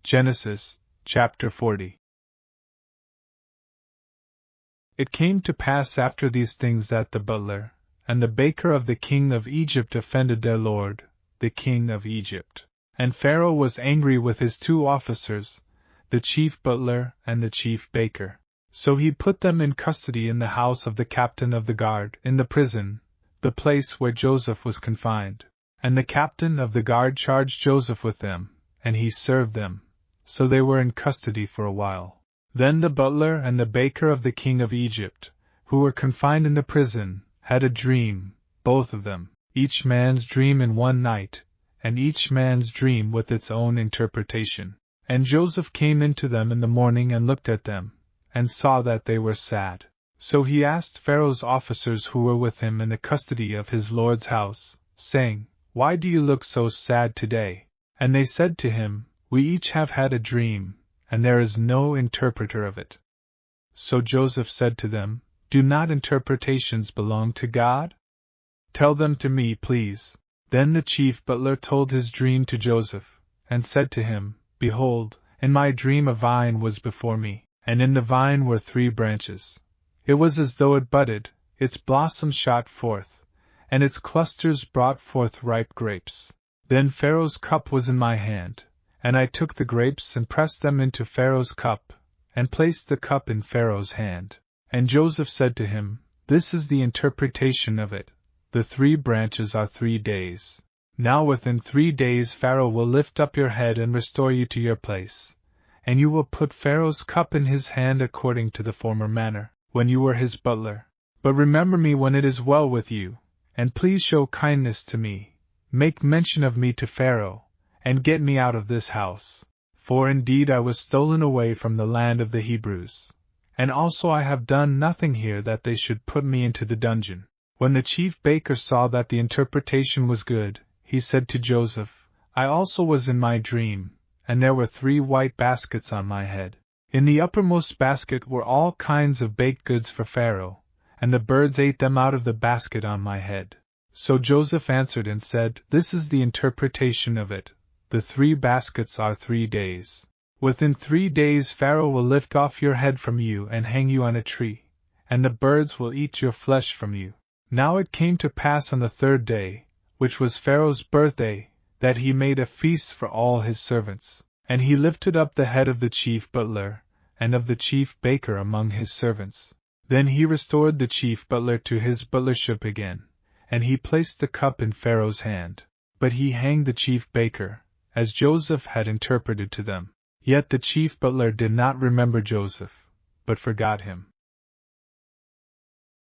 Genesis, chapter 40. It came to pass after these things that the butler and the baker of the king of Egypt offended their lord, the king of Egypt. And Pharaoh was angry with his 2 officers, the chief butler and the chief baker. So he put them in custody in the house of the captain of the guard, in the prison, the place where Joseph was confined. And the captain of the guard charged Joseph with them, and he served them. So they were in custody for a while. Then the butler and the baker of the king of Egypt, who were confined in the prison, had a dream, both of them, each man's dream in one night, and each man's dream with its own interpretation. And Joseph came into them in the morning and looked at them, and saw that they were sad. So he asked Pharaoh's officers who were with him in the custody of his lord's house, saying, "Why do you look so sad today?" And they said to him, "We each have had a dream, and there is no interpreter of it." So Joseph said to them, "Do not interpretations belong to God? Tell them to me, please." Then the chief butler told his dream to Joseph, and said to him, "Behold, in my dream a vine was before me, and in the vine were 3 branches. It was as though it budded, its blossoms shot forth, and its clusters brought forth ripe grapes. Then Pharaoh's cup was in my hand, and I took the grapes and pressed them into Pharaoh's cup, and placed the cup in Pharaoh's hand." And Joseph said to him, "This is the interpretation of it. The 3 branches are 3 days. Now within 3 days Pharaoh will lift up your head and restore you to your place, and you will put Pharaoh's cup in his hand according to the former manner, when you were his butler. But remember me when it is well with you, and please show kindness to me. Make mention of me to Pharaoh, and get me out of this house. For indeed I was stolen away from the land of the Hebrews, and also I have done nothing here that they should put me into the dungeon." When the chief baker saw that the interpretation was good, he said to Joseph, "I also was in my dream, and there were 3 white baskets on my head. In the uppermost basket were all kinds of baked goods for Pharaoh, and the birds ate them out of the basket on my head." So Joseph answered and said, "This is the interpretation of it. The 3 baskets are 3 days. Within 3 days Pharaoh will lift off your head from you and hang you on a tree, and the birds will eat your flesh from you." Now it came to pass on the 3rd day, which was Pharaoh's birthday, that he made a feast for all his servants, and he lifted up the head of the chief butler, and of the chief baker among his servants. Then he restored the chief butler to his butlership again, and he placed the cup in Pharaoh's hand. But he hanged the chief baker, as Joseph had interpreted to them. Yet the chief butler did not remember Joseph, but forgot him.